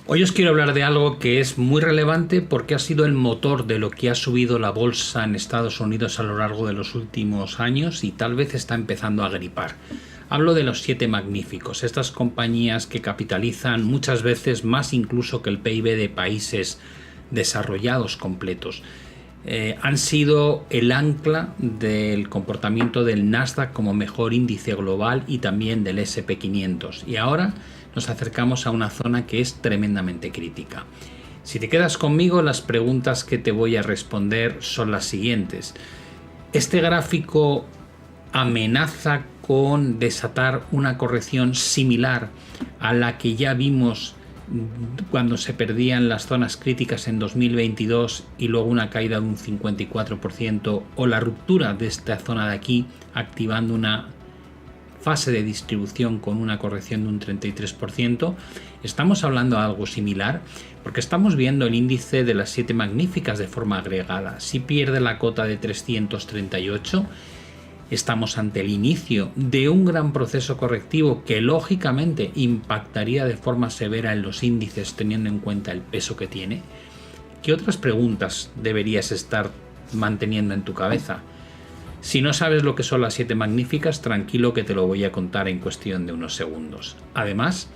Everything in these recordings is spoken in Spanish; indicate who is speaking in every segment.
Speaker 1: Hoy os quiero hablar de algo que es muy relevante porque ha sido el motor de lo que ha subido la bolsa en Estados Unidos a lo largo de los últimos años y tal vez está empezando a gripar. Hablo de los 7 magníficos, estas compañías que capitalizan muchas veces más incluso que el PIB de países desarrollados completos. Han sido el ancla del comportamiento del Nasdaq como mejor índice global y también del S&P 500. Y ahora nos acercamos a una zona que es tremendamente crítica. Si te quedas conmigo, las preguntas que te voy a responder son las siguientes. Este gráfico amenaza con desatar una corrección similar a la que ya vimos cuando se perdían las zonas críticas en 2022 y luego una caída de un 54%, o la ruptura de esta zona de aquí activando una fase de distribución con una corrección de un 33%. Estamos hablando de algo similar porque estamos viendo el índice de las 7 magníficas de forma agregada. Si pierde la cota de 338, estamos ante el inicio de un gran proceso correctivo que lógicamente impactaría de forma severa en los índices teniendo en cuenta el peso que tiene. ¿Qué otras preguntas deberías estar manteniendo en tu cabeza? Si no sabes lo que son las 7 magníficas, tranquilo que te lo voy a contar en cuestión de unos segundos. Además,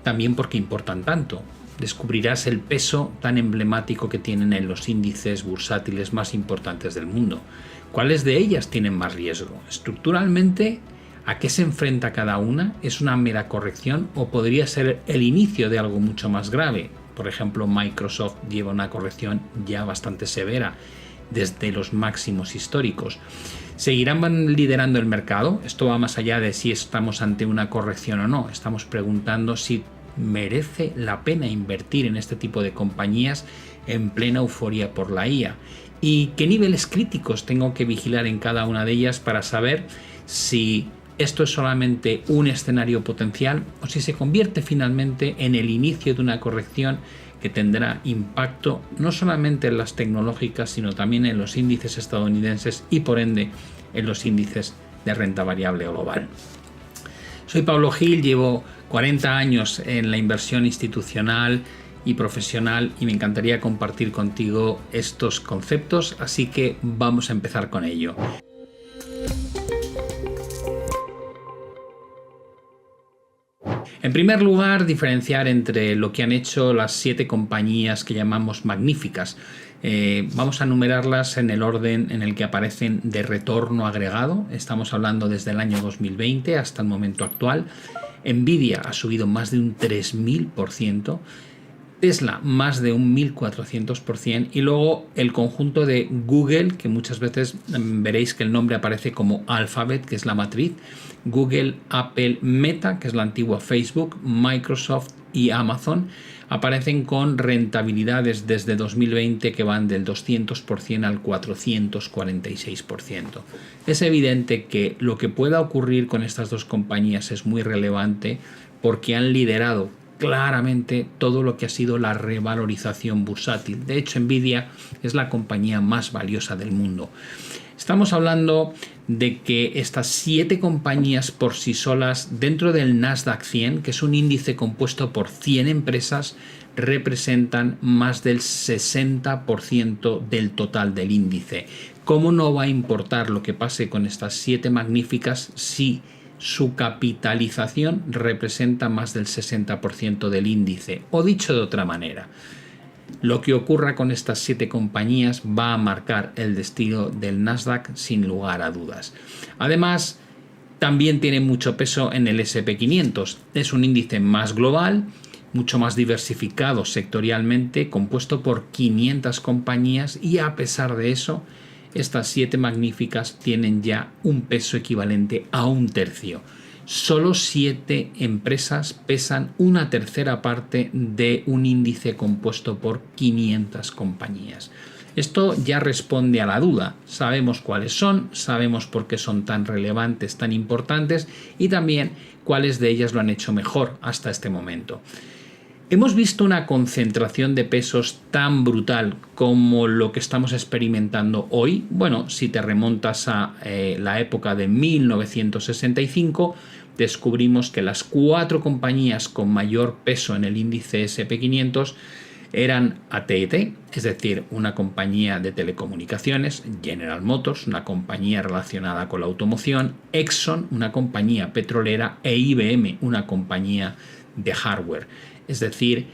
Speaker 1: también porque importan tanto. Descubrirás el peso tan emblemático que tienen en los índices bursátiles más importantes del mundo. ¿Cuáles de ellas tienen más riesgo? Estructuralmente, ¿a qué se enfrenta cada una? ¿Es una mera corrección o podría ser el inicio de algo mucho más grave? Por ejemplo, Microsoft lleva una corrección ya bastante severa desde los máximos históricos. ¿Seguirán liderando el mercado? Esto va más allá de si estamos ante una corrección o no. Estamos preguntando si merece la pena invertir en este tipo de compañías en plena euforia por la IA. ¿Y qué niveles críticos tengo que vigilar en cada una de ellas para saber si esto es solamente un escenario potencial o si se convierte finalmente en el inicio de una corrección que tendrá impacto no solamente en las tecnológicas, sino también en los índices estadounidenses y por ende en los índices de renta variable global? Soy Pablo Gil, llevo 40 años en la inversión institucional y profesional y me encantaría compartir contigo estos conceptos, así que vamos a empezar con ello. En primer lugar, diferenciar entre lo que han hecho las 7 compañías que llamamos magníficas. Vamos a numerarlas en el orden en el que aparecen de retorno agregado. Estamos hablando desde el año 2020 hasta el momento actual. Nvidia ha subido más de un 3000%. Tesla más de un 1400%, y luego el conjunto de Google, que muchas veces veréis que el nombre aparece como Alphabet, que es la matriz, Google, Apple, Meta, que es la antigua Facebook, Microsoft y Amazon, aparecen con rentabilidades desde 2020 que van del 200% al 446%. Es evidente que lo que pueda ocurrir con estas dos compañías es muy relevante porque han liderado claramente todo lo que ha sido la revalorización bursátil. De hecho, Nvidia es la compañía más valiosa del mundo. Estamos hablando de que estas 7 compañías por sí solas dentro del Nasdaq 100, que es un índice compuesto por 100 empresas, representan más del 60% del total del índice. ¿Cómo no va a importar lo que pase con estas 7 magníficas si su capitalización representa más del 60% del índice? O dicho de otra manera, lo que ocurra con estas 7 compañías va a marcar el destino del Nasdaq sin lugar a dudas. Además, también tiene mucho peso en el S&P 500. Es un índice más global, mucho más diversificado sectorialmente, compuesto por 500 compañías, y a pesar de eso, estas 7 magníficas tienen ya un peso equivalente a un tercio. Solo 7 empresas pesan una tercera parte de un índice compuesto por 500 compañías. Esto ya responde a la duda. Sabemos cuáles son, sabemos por qué son tan relevantes, tan importantes, y también cuáles de ellas lo han hecho mejor hasta este momento. Hemos visto una concentración de pesos tan brutal como lo que estamos experimentando hoy. Bueno, si te remontas a la época de 1965, descubrimos que las 4 compañías con mayor peso en el índice SP500 eran AT&T, es decir, una compañía de telecomunicaciones, General Motors, una compañía relacionada con la automoción, Exxon, una compañía petrolera, e IBM, una compañía de hardware. Es decir,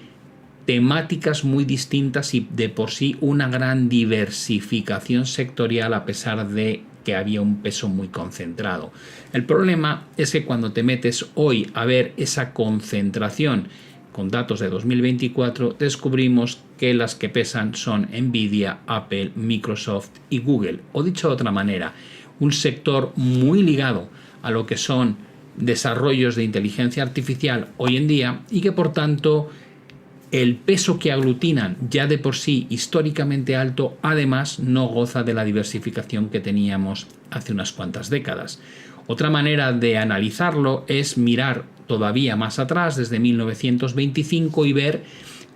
Speaker 1: temáticas muy distintas y de por sí una gran diversificación sectorial, a pesar de que había un peso muy concentrado. El problema es que cuando te metes hoy a ver esa concentración con datos de 2024, descubrimos que las que pesan son Nvidia, Apple, Microsoft y Google. O dicho de otra manera, un sector muy ligado a lo que son desarrollos de inteligencia artificial hoy en día, y que por tanto el peso que aglutinan, ya de por sí históricamente alto, además no goza de la diversificación que teníamos hace unas cuantas décadas. Otra manera de analizarlo es mirar todavía más atrás, desde 1925, y ver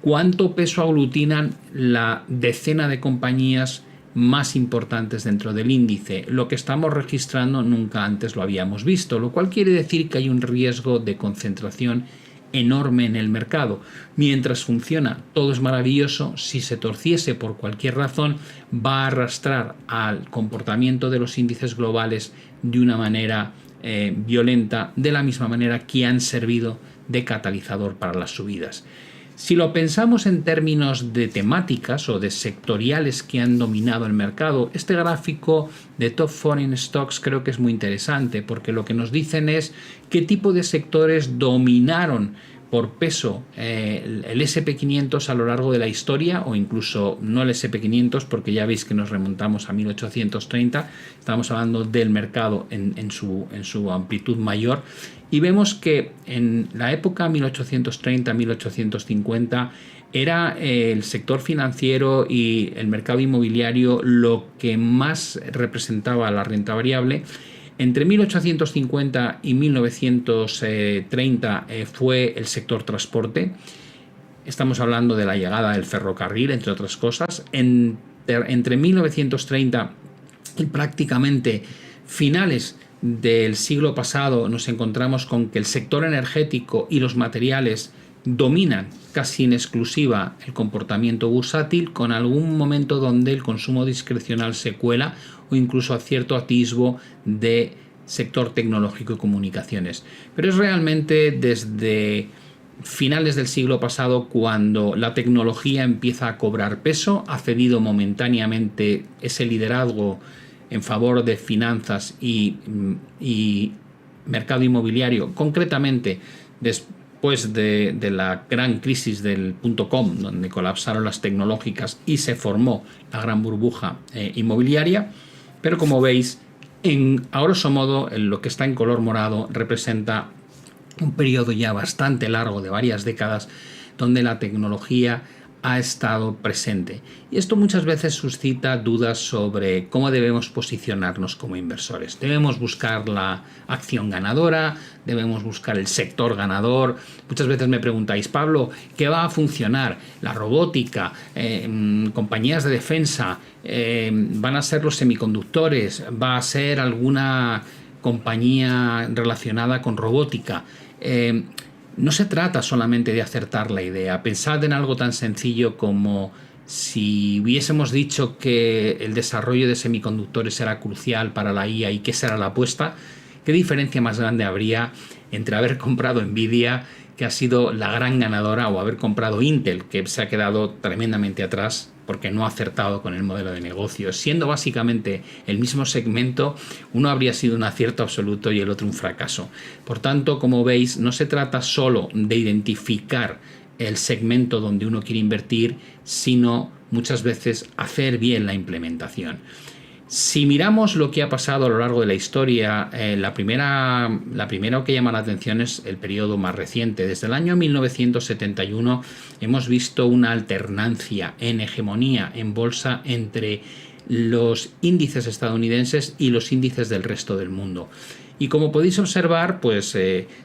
Speaker 1: cuánto peso aglutinan la decena de compañías más importantes dentro del índice. Lo que estamos registrando nunca antes lo habíamos visto, lo cual quiere decir que hay un riesgo de concentración enorme en el mercado. Mientras funciona, todo es maravilloso. Si se torciese por cualquier razón, va a arrastrar al comportamiento de los índices globales de una manera violenta, de la misma manera que han servido de catalizador para las subidas. Si lo pensamos en términos de temáticas o de sectoriales que han dominado el mercado, este gráfico de Top Foreign Stocks creo que es muy interesante, porque lo que nos dicen es qué tipo de sectores dominaron por peso el SP500 a lo largo de la historia, o incluso no el SP500, porque ya veis que nos remontamos a 1830, estamos hablando del mercado en su amplitud mayor, y vemos que en la época 1830-1850 era el sector financiero y el mercado inmobiliario lo que más representaba la renta variable. Entre 1850 y 1930 fue el sector transporte. Estamos hablando de la llegada del ferrocarril, entre otras cosas. Entre 1930 y prácticamente finales del siglo pasado nos encontramos con que el sector energético y los materiales dominan casi en exclusiva el comportamiento bursátil, con algún momento donde el consumo discrecional se cuela, o incluso a cierto atisbo de sector tecnológico y comunicaciones. Pero es realmente desde finales del siglo pasado cuando la tecnología empieza a cobrar peso, ha cedido momentáneamente ese liderazgo en favor de finanzas y mercado inmobiliario, concretamente después de la gran crisis del .com, donde colapsaron las tecnológicas y se formó la gran burbuja inmobiliaria. Pero como veis, a grosso modo, lo que está en color morado representa un periodo ya bastante largo de varias décadas donde la tecnología ha estado presente, y esto muchas veces suscita dudas sobre cómo debemos posicionarnos como inversores. Debemos buscar la acción ganadora, debemos buscar el sector ganador. Muchas veces me preguntáis: Pablo, ¿qué va a funcionar? ¿La robótica? ¿Compañías de defensa? ¿Van a ser los semiconductores? ¿Va a ser alguna compañía relacionada con robótica? No se trata solamente de acertar la idea. Pensad en algo tan sencillo como si hubiésemos dicho que el desarrollo de semiconductores era crucial para la IA y que esa era la apuesta. ¿Qué diferencia más grande habría entre haber comprado Nvidia, que ha sido la gran ganadora, o haber comprado Intel, que se ha quedado tremendamente atrás porque no ha acertado con el modelo de negocio? Siendo básicamente el mismo segmento, uno habría sido un acierto absoluto y el otro un fracaso. Por tanto, como veis, no se trata solo de identificar el segmento donde uno quiere invertir, sino muchas veces hacer bien la implementación. Si miramos lo que ha pasado a lo largo de la historia, la primera que llama la atención es el periodo más reciente. Desde el año 1971 hemos visto una alternancia en hegemonía en bolsa entre los índices estadounidenses y los índices del resto del mundo. Y como podéis observar, pues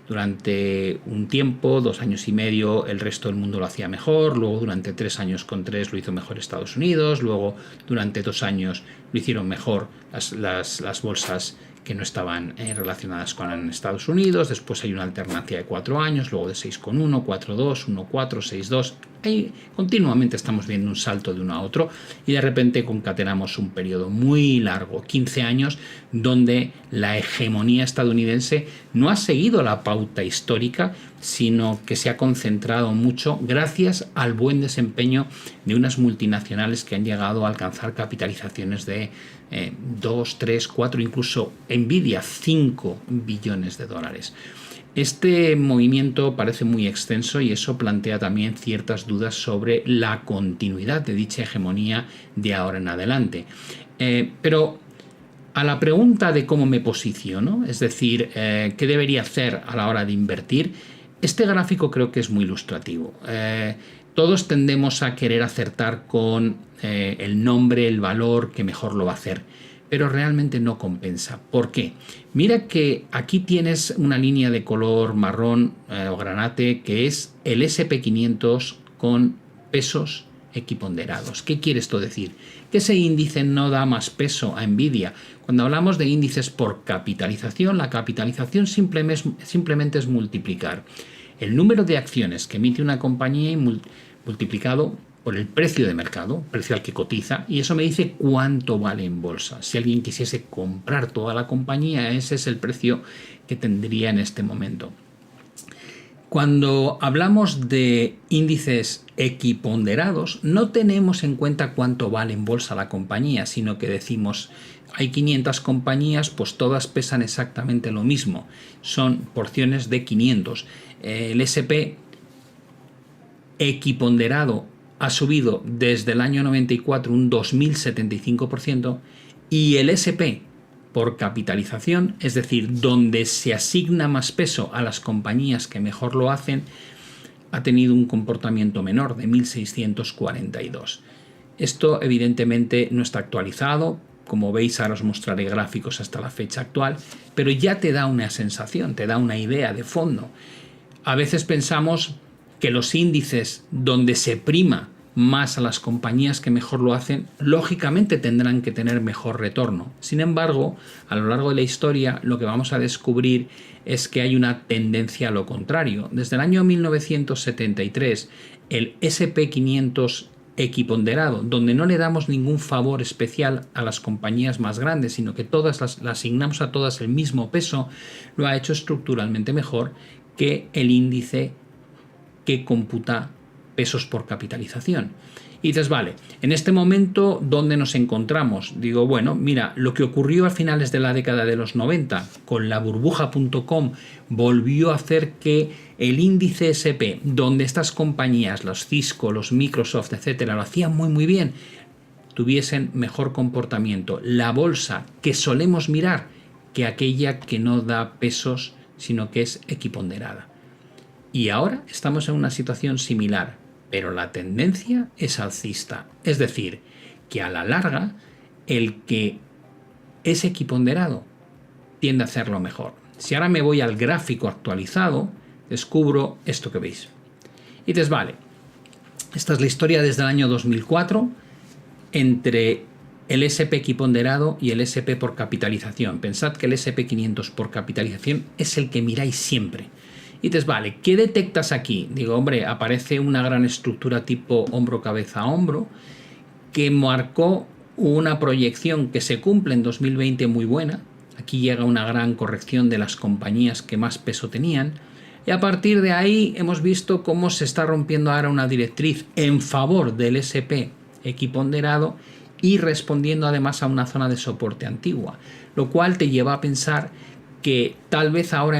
Speaker 1: durante un tiempo, 2 años y medio, el resto del mundo lo hacía mejor. Luego durante 3 años con 3 lo hizo mejor Estados Unidos. Luego durante 2 años lo hicieron mejor las bolsas que no estaban relacionadas con Estados Unidos. Después hay una alternancia de 4 años, luego de 6,1, 4,2, 1,4, 6,2. Ahí continuamente estamos viendo un salto de uno a otro y de repente concatenamos un periodo muy largo, 15 años, donde la hegemonía estadounidense no ha seguido la pauta histórica, sino que se ha concentrado mucho gracias al buen desempeño de unas multinacionales que han llegado a alcanzar capitalizaciones de 2, 3, 4, incluso Nvidia 5 billones de dólares. Este movimiento parece muy extenso y eso plantea también ciertas dudas sobre la continuidad de dicha hegemonía de ahora en adelante. Pero a la pregunta de cómo me posiciono, es decir, qué debería hacer a la hora de invertir, este gráfico creo que es muy ilustrativo. Todos tendemos a querer acertar con el nombre, el valor que mejor lo va a hacer, pero realmente no compensa. ¿Por qué? Mira que aquí tienes una línea de color marrón o granate que es el SP500 con pesos equiponderados. ¿Qué quiere esto decir? Que ese índice no da más peso a Nvidia. Cuando hablamos de índices por capitalización, la capitalización simplemente es multiplicar el número de acciones que emite una compañía multiplicado por el precio de mercado, precio al que cotiza, y eso me dice cuánto vale en bolsa. Si alguien quisiese comprar toda la compañía, ese es el precio que tendría en este momento. Cuando hablamos de índices equiponderados, no tenemos en cuenta cuánto vale en bolsa la compañía, sino que decimos, hay 500 compañías, pues todas pesan exactamente lo mismo. Son porciones de 500. El SP equiponderado ha subido desde el año 94 un 2075% y el SP por capitalización, es decir, donde se asigna más peso a las compañías que mejor lo hacen, ha tenido un comportamiento menor de 1642. Esto evidentemente no está actualizado, como veis ahora os mostraré gráficos hasta la fecha actual, pero ya te da una sensación, te da una idea de fondo. A veces pensamos que los índices donde se prima más a las compañías que mejor lo hacen, lógicamente tendrán que tener mejor retorno. Sin embargo, a lo largo de la historia lo que vamos a descubrir es que hay una tendencia a lo contrario. Desde el año 1973, el SP500 equiponderado, donde no le damos ningún favor especial a las compañías más grandes, sino que todas las asignamos a todas el mismo peso, lo ha hecho estructuralmente mejor que el índice que computa pesos por capitalización. Y dices, vale, en este momento, ¿dónde nos encontramos? Digo, bueno, mira, lo que ocurrió a finales de la década de los 90 con la burbuja.com volvió a hacer que el índice SP, donde estas compañías, los Cisco, los Microsoft, etcétera, lo hacían muy bien, tuviesen mejor comportamiento. La bolsa que solemos mirar que aquella que no da pesos, sino que es equiponderada. Y ahora estamos en una situación similar, pero la tendencia es alcista. Es decir, que a la larga el que es equiponderado tiende a hacerlo mejor. Si ahora me voy al gráfico actualizado, descubro esto que veis. Y dices, vale, esta es la historia desde el año 2004 entre el SP equiponderado y el SP por capitalización. Pensad que el SP500 por capitalización es el que miráis siempre. Y dices, vale, ¿qué detectas aquí? Digo, hombre, aparece una gran estructura tipo hombro-cabeza-hombro que marcó una proyección que se cumple en 2020 muy buena. Aquí llega una gran corrección de las compañías que más peso tenían. Y a partir de ahí hemos visto cómo se está rompiendo ahora una directriz en favor del SP equiponderado y respondiendo además a una zona de soporte antigua, lo cual te lleva a pensar que tal vez ahora